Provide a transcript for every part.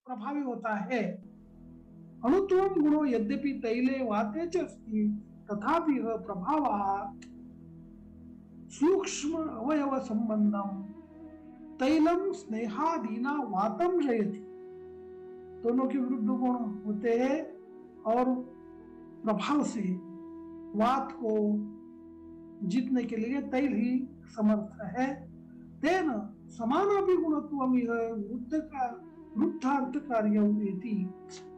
प्रभावी होता है। अणुत्वं गुणो यद्यपि तैले वाते च अस्ति तथापि यह प्रभावः सूक्ष्म अवयव संबंधम तैलम स्नेहादीना वातम जयति। दोनों के विरुद्ध गुण होते हैं और प्रभाव से वात को जीतने के लिए तैल ही समर्थ है। तेन समानापि गुणत्वम यह वृद्धार्थ कार्यमेति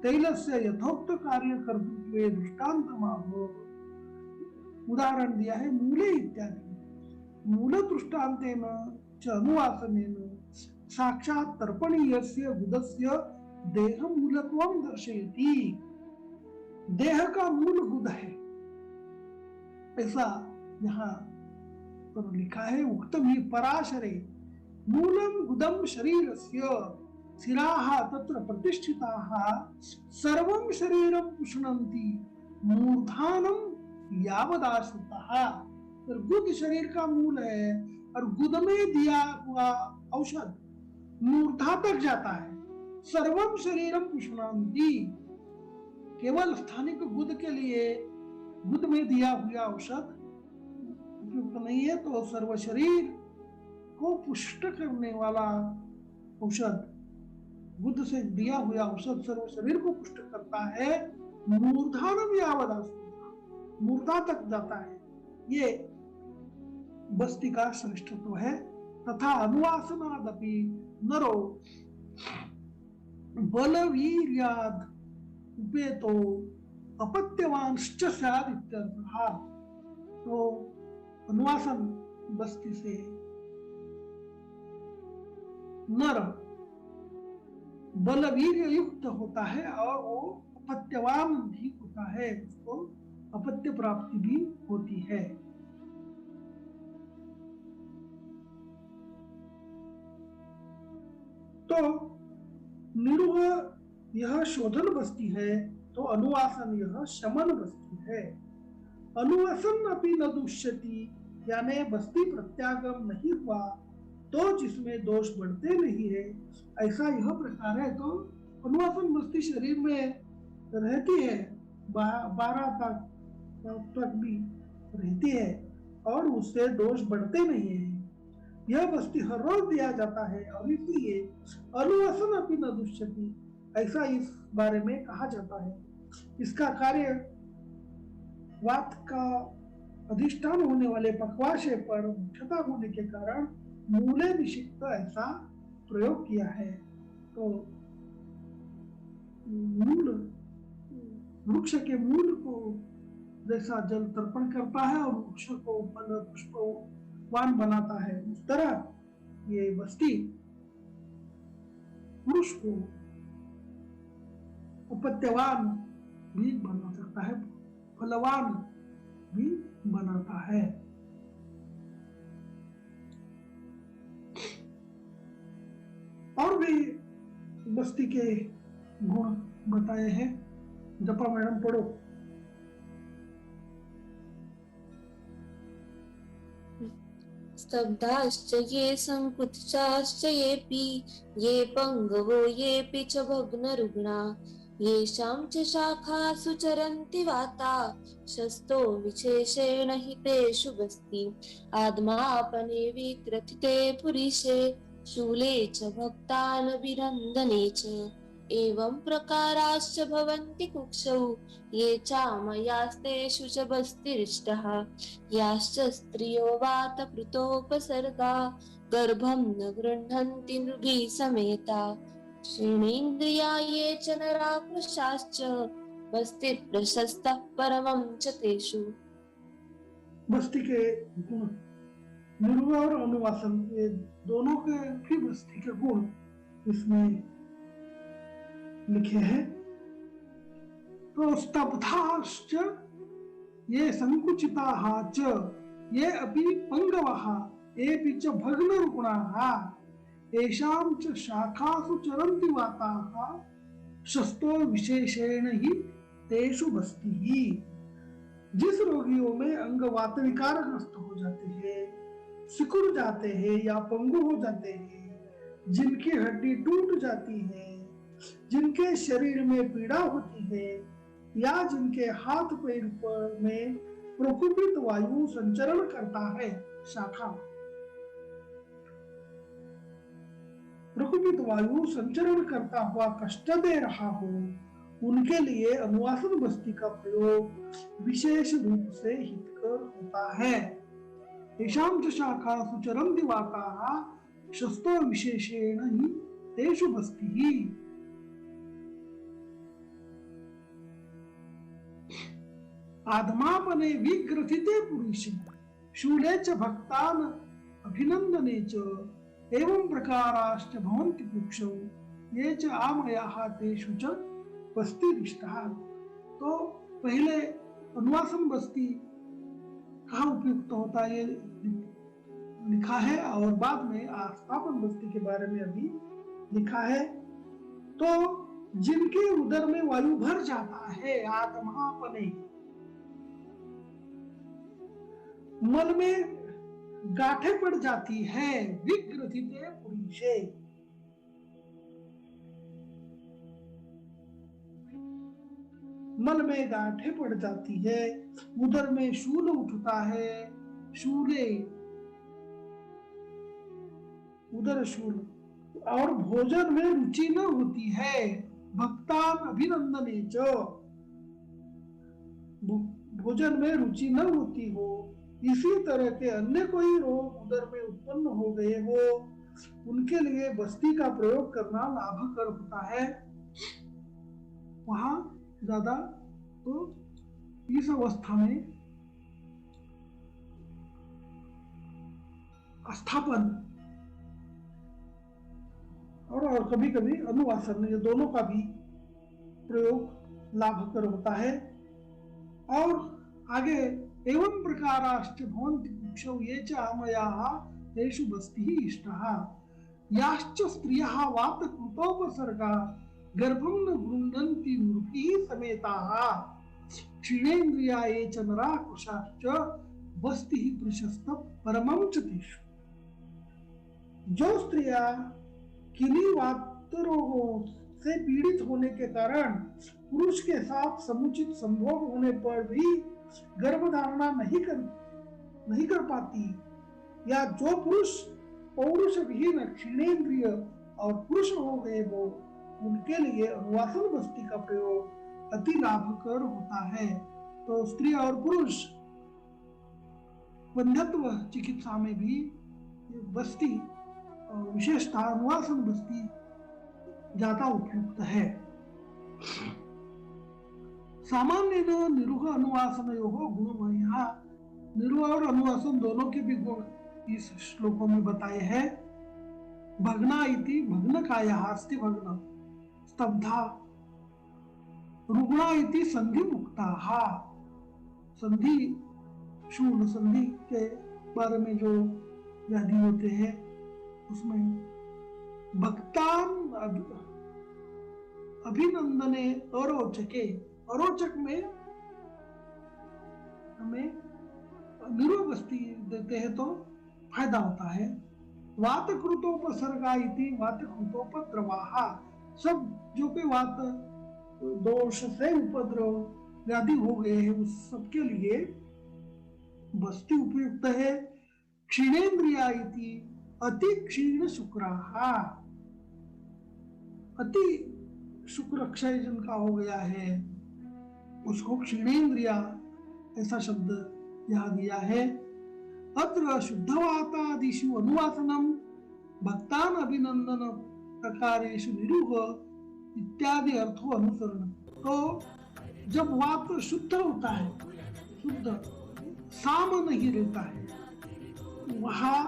तैलस्य यथोक्त कार्य कर्तृत्वे दृष्टान्तमाह। उदाहरण दिया है मूले इत्यादि। मूल दृष्टान्तेन च अनुवासनेन साक्षात् तर्पणीयस्य गुदस्य देह मूलत्वं दर्शयति। देह का मूल गुद है ऐसा यहाँ पर लिखा है। उक्तम ही पराशरे मूलम गुदम शरीरस्य शिराः तत्र प्रतिष्ठिताः सर्वं शरीरं पुष्णन्ति मूर्धानं यावदाश्रितः। तो गुद शरीर का मूल है और गुद में दिया हुआ औषध मूर्धा तक जाता है। सर्वम शरीरम पुष्णन्ति, केवल स्थानिक गुद के लिए गुद में दिया हुआ औषध उपयुक्त नहीं है, तो सर्व शरीर को पुष्ट करने वाला औषध, बुद्ध से दिया हुआ औषध सर्व शरीर को पुष्ट करता है। मूर्धानम यावदाश्रितः, मूर्धा तक जाता है। ये बस्ती का श्रेष्ठत्व है। तथा अनुवासनादपि नरो बलवीर्याद उपेतो अपत्यवांश्च स्याद् इत्यर्थः। तो अनुवासन बस्ती से नर बलवीर्य युक्त होता है और वो अपत्यवान भी होता है, उसको अपत्य प्राप्ति भी होती है। तो निरुह यह शोधन बस्ती है, तो अनुवासन यह शमन बस्ती है। अनुवासन अपि न दुष्यति, यानी बस्ती प्रत्यागम नहीं हुआ तो जिसमें दोष बढ़ते नहीं है, ऐसा यह प्रकार है। तो अनुवासन बस्ती शरीर में रहती है, 12 तक भी रहती है और उससे दोष बढ़ते नहीं है। यह बस्ती हर रोज दिया जाता है और इसलिए अनुवासन अपि न दुष्यति ऐसा इस बारे में कहा जाता है। इसका कार्य वात का अधिष्ठान होने वाले पक्वाशय पर मुख्यता होने के कारण मूले निषिक्त ऐसा प्रयोग किया है। तो मूल वृक्ष के मूल को जैसा जल तर्पण करता है और वृक्ष को फल पुष्पवान बनाता है, उस तरह ये बस्ती पुरुष को उपत्यवान भी बना सकता है, फलवान भी बनाता है। और भी बस्ती के गुण बताए हैं। जपा मैडम पढ़ो। स्तब्धाश्च ये संकुचिताश्च येऽपि ये पंगवो येऽपि च भग्नरुग्णा येषां च शाखासु चरन्ति वाता शस्तो विशेषेण हि तेषु बस्ति आत्मापने विक्रथिते पुरिषे शूले च भक्तानभिनन्दने च एवं प्रकाराश्च भवन्ति कुक्षौ ये चामयास्तेषु च बस्तिरिष्टः याश्च स्त्रियो वातकृतोपसर्गा गर्भं न गृह्णन्ति नृभिः समेता श्रेणीन्द्रिया ये च नराकृशाश्च बस्तिप्रशस्तः परमं च तेषु। बस्ती के गुण निरुह और अनुवासन, ये दोनों के भी बस्ती के गुण इसमें लिखे हैं। तो स्तब्धाश्च ये संकुचिताः च ये अपि पंगवः एपि च भग्नरुग्णाः येषां च शाखासु चरन्ति वाताः शस्तो विशेषेण ही तेषु बस्तिः। जिस रोगियों में अंग वात विकारग्रस्त हो जाते हैं, सिकुड़ जाते हैं या पंगु हो जाते हैं, जिनकी हड्डी टूट जाती है जिनके शरीर में पीड़ा होती है या जिनके हाथ पैर पर में प्रकुपित वायु संचरण करता है। शाखा, प्रकुपित वायु संचरण करता हुआ कष्ट दे रहा हो, उनके लिए अनुवासन बस्ती का प्रयोग विशेष रूप से हितकर होता है। तेषां च शाखा सुचरन्ति वाताः शस्तो विशेषेण हि तेषु बस्तिः। आत्मापने विग्रथिते पुरुषे शूले च भक्तान् अभिनन्दने च एवं प्रकाराश्च भवन्ति पुक्षौ ये च आमयाः तेषु च बस्तिरिष्टः। तो पहले अनुवासन बस्ती कहाँ उपयुक्त होता है ये लिखा है और बाद में आस्थापन बस्ती के बारे में अभी लिखा है। तो जिनके उदर में वायु भर जाता है, आत्मापने, मन में गांठें पड़ जाती है, विग्रथिते पुरुषे, मन में गांठें पड़ जाती है, उदर में शूल उठता है, शूले उदर शूल, और भोजन में रुचि न होती है, भक्तान अभिनंदने च, भोजन में रुचि न होती हो, इसी तरह के अन्य कोई रोग उदर में उत्पन्न हो गए हो, उनके लिए बस्ती का प्रयोग करना लाभकर होता है। वहां ज्यादा तो इस अवस्था में स्थापन और कभी कभी अनुवासन, ये दोनों का भी प्रयोग लाभकर होता है। और आगे एवं प्रकाराश्च भवन्ति पुक्षौ ये च आमयाः तेषु बस्तिः इष्टः। याश्च स्त्रियः वातकृतोपसर्गा गर्भं न गृह्णन्ति नृभिः समेताः क्षीणेन्द्रिया ये च नराकुशाश्च बस्तिः प्रशस्त परमं च तेषु। जो स्त्रियां किन्हीं वात रोगों से पीड़ित होने के कारण पुरुष के साथ समुचित संभोग होने पर भी गर्भधारणा नहीं कर पाती, या जो पुरुष पौरुष विहीन क्षीणेन्द्रिय और पुरुष हो गए वो, उनके लिए अनुवासन बस्ती का प्रयोग अति लाभकर होता है। तो स्त्री और पुरुष बंधत्व चिकित्सा में भी बस्ती, विशेषतः अनुवासन बस्ती ज्यादा उपयुक्त है। सामान्य निरुह अनुवासनयोः गुणमयः, निरुह और अनुवासन दोनों के भी गुण इस श्लोकों में बताए हैं। भग्ना इति भग्नकायाः अस्ति भग्न स्तब्धा, रुग्णा इति संधि मुक्ताः, संधि शूल संधि के बारे में जो व्याधि होते हैं उसमें भक्तान अभिनंदने अरोचके, अरोचक में हमें निरोबस्ती देते हैं तो फायदा होता है। वातकृतोपसर्गा इति वातकृतोपद्रवाः, सब जो कोई वात दोष से उपद्रव व्याधि हो गए हैं उस सबके लिए बस्ती उपयुक्त है। क्षीणेन्द्रिया इति अति क्षीण शुक्राः, अति शुक्र क्षय जिनका हो गया है उसको क्षीणेन्द्रिया ऐसा शब्द यहाँ दिया है। अत्र शुद्धवातादिषु अनुवासनम भक्तान अभिनंदन प्रकारेषु निरुह इत्यादि अर्थों अनुसरण। तो जब वात शुद्ध होता है, शुद्ध साम नहीं रहता है, वहां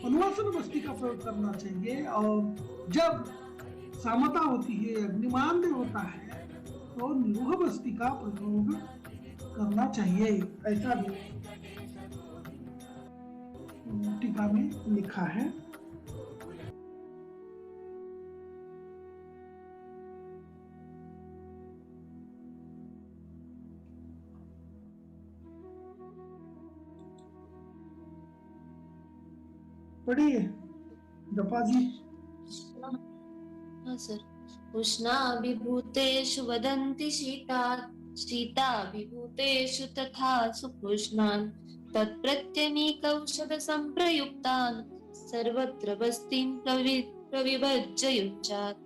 अनुवासन बस्ती का प्रयोग करना चाहिए, और जब सामता होती है, अग्निमांद्य होता है, तो निरुह बस्ती का प्रयोग करना चाहिए, ऐसा भी टीका में लिखा है। पढ़िए जपा जी। हाँ सर। उष्णाभिभूतेषु वदन्ति शीतात् शीताभिभूतेषु तथा सुपुष्णान् तत्प्रत्यनीकौषधसम्प्रयुक्तान् सर्वत्र बस्तिं प्रविभज्य युञ्जात्।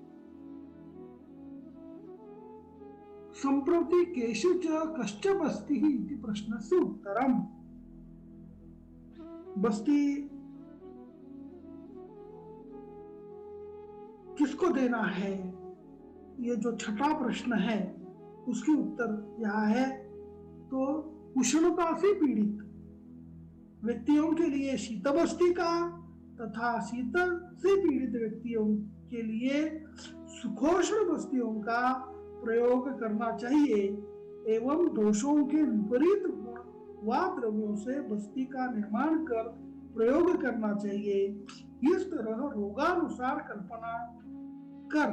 सम्प्रति केषु च कश्च बस्तिः इति प्रश्नस्य उत्तरम्। बस्ती किसको देना है, ये जो छठा प्रश्न है उसके उत्तर यहाँ है। तो उष्णता से पीड़ित व्यक्तियों के लिए शीत बस्ती का तथा शीत से पीड़ित व्यक्तियों के लिए सुखोष्ण बस्तियों का प्रयोग करना चाहिए एवं दोषों के विपरीत गुण व द्रव्यों से बस्ती का निर्माण कर प्रयोग करना चाहिए। इस तरह रोगानुसार कल्पना कर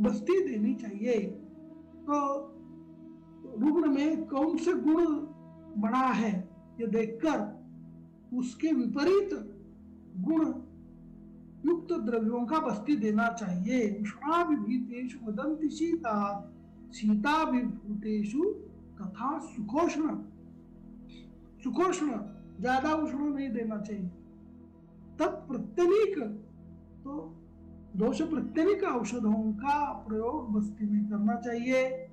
बस्ती देनी चाहिए। तो रुग्ण में कौन से गुण बड़ा है ये देखकर उसके विपरीत गुण युक्त द्रव्यों का बस्ती देना चाहिए। उष्णाभिभूतेषु वदन्ति शीतात् शीताभिभूतेषु तथा सुखोष्ण, सुखोष्ण ज्यादा उष्ण नहीं देना चाहिए। तत्प्रत्यनीक, तो दोष प्रत्यनिक औषधों का प्रयोग बस्ती में करना चाहिए।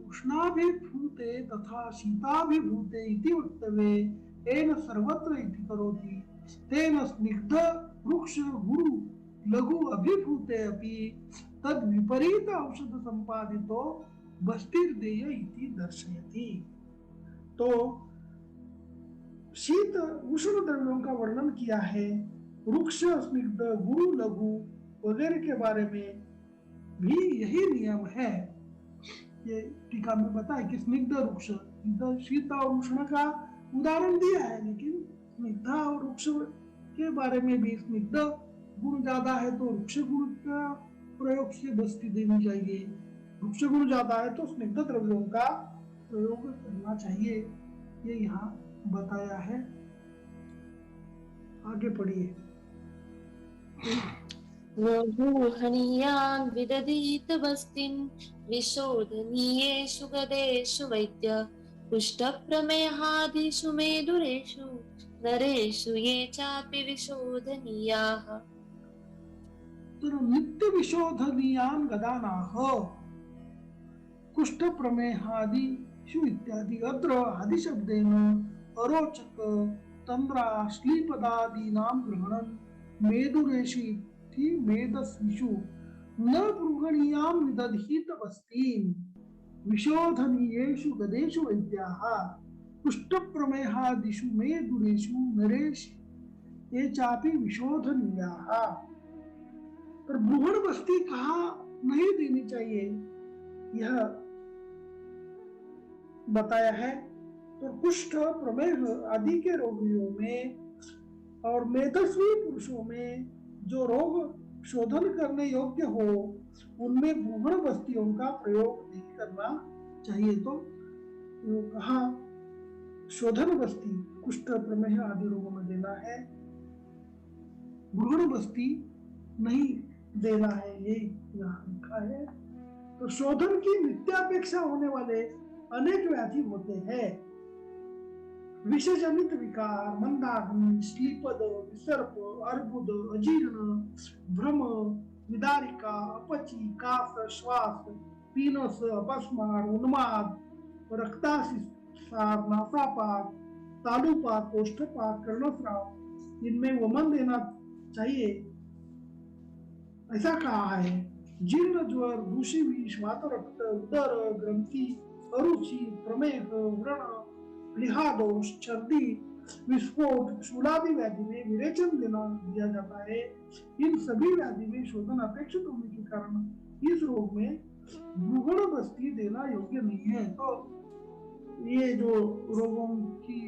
उष्णाभिभूते तथा शीताभिभूते इति वक्तव्ये तेन सर्वत्र इति करोति तेन स्निग्ध वृक्ष गुरु लघु अभिभूते अपि तद विपरीत औषध संपादितो बस्तिर्देय इति दर्शयति। तो शीत उष्ण द्रव्यों का वर्णन किया है। वृक्ष स्निग्ध गुरु लघु वगैरह के बारे में भी यही नियम है। ये टीका में बताया कि स्निग्ध वृक्ष, शीत और उष्ण का उदाहरण दिया है, लेकिन स्निग्ध और वृक्ष के बारे में भी स्निग्ध गुण ज्यादा है तो वृक्ष गुण का प्रयोग से बस्ती देनी चाहिए, वृक्ष गुण ज्यादा है तो स्निग्ध द्रव्यों का प्रयोग करना चाहिए। ये यहाँ बताया है। आगे पढ़िए। रोहणीयान् विदधीत बस्तिं विशोधनीयेषु गदेषु वैद्य कुष्ठप्रमेहादिषु मेदुरेषु नरेषु ये चापि विशोधनीयाः। नित्य विशोधनीयान् गदानाः कुष्ठप्रमेहादिषु इत्यादि अत्र आदिशब्देन अरोचक तंद्रा श्लीपदादीनां ग्रहणं मेदुरेषु इति मेदस्विषु न पृगणीयां विदधीत बस्तीं विशोधनीयेषु गदेषु वैद्याः कुष्ठप्रमेहादिषु मेदुरेषु नरेषु ये चापि विशोधनीयाः। पर भ्रूण बस्ती कहाँ नहीं देनी चाहिए यह बताया है। तो कुष्ठ प्रमेह आदि के रोगियों में और मेदस्वी पुरुषों में जो रोग शोधन करने योग्य हो उनमें भ्रूण बस्तियों का प्रयोग नहीं करना चाहिए। तो कहा शोधन बस्ती कुष्ठ प्रमेह आदि रोगों में देना है, भ्रूण बस्ती नहीं देना है, ये यहाँ लिखा है। तो शोधन की नित्यापेक्षा होने वाले अनेक व्याधि होते हैं। विषजनित विकार, मंदाग्नि, श्लीपद, विसर्प, अर्बुद, अजीर्ण, भ्रम, विदारिका, अपची, कास, श्वास, पीनस, अपस्मार, उन्माद, रक्तासिसार, नासापात, तालुपात, कोष्ठपात, कर्णस्राव, इनमें वमन देना चाहिए ऐसा कहा है। जीर्ण ज्वर, दूषी विष, वातरक्त, उदर ग्रंथि, अरुचि, प्रमेह, व्रण, लिहादोष, छर्दी, विस्फोट, शूलादि व्याधि में विरेचन दिया जाता है। इन सभी व्याधि में शोधन अपेक्षित होने के कारण इस रोग में भ्रूण बस्ती देना योग्य नहीं है। तो ये जो रोगों की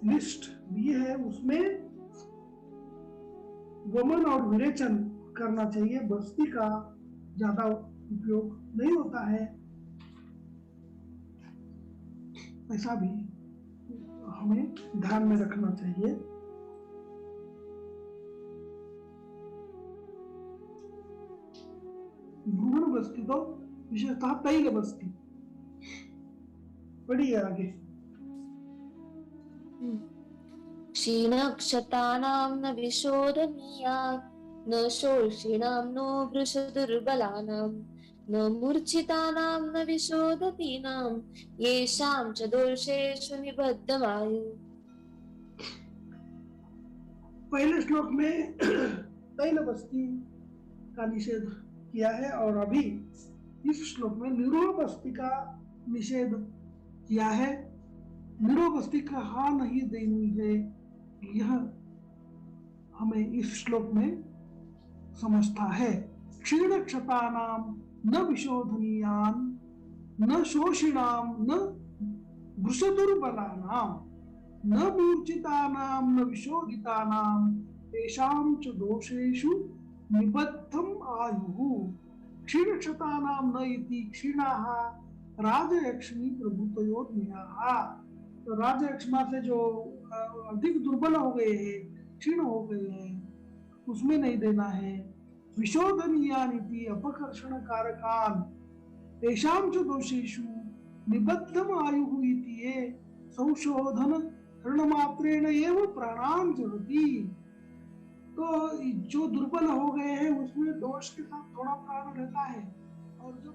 लिस्ट दी है उसमें वमन और विरेचन करना चाहिए, बस्ती का ज्यादा उपयोग नहीं होता है, ऐसा भी हमें ध्यान में रखना चाहिए। भ्रूण बस्ती तो विशेषतः तैल बस्ती। पढ़िए आगे। क्षीणक्षतानां न विशोधनीयात् न शोषिणां नो वृषदुर्बलानां न मूर्छितानां न विशोधतीनां येषां च दोषेषु निबद्धमायु। पहले श्लोक में तैल बस्ती का निषेध किया है और अभी इस श्लोक में निरोह बस्ती का निषेध किया है। निरोह बस्ती कहाँ नहीं देनी है, यह हमें इस श्लोक में समझता है। क्षीण क्षतानाम न विशोधनीयान न शोषिणाम न वृषदुर्बलानाम न मूर्छितानां न विशोधितानां तेषां च दोषेषु निबद्धम् आयुः। क्षीणक्षतानां न इति क्षीणाः राजयक्ष्मी प्रभूतयोर्न्याः। तो राजयक्ष्मा से जो अधिक दुर्बल हो गए हैं, क्षीण हो गए हैं, उसमें नहीं देना है। विशोधनीयान इति अपकर्षण कारकान तेषां च दोषेषु निबद्धम् आयुः इति ये संशोधन ऋणमात्रेण एव प्राणां जगति। तो जो दुर्बल हो गए हैं उसमें दोष के साथ थोड़ा प्राण रहता है, और जब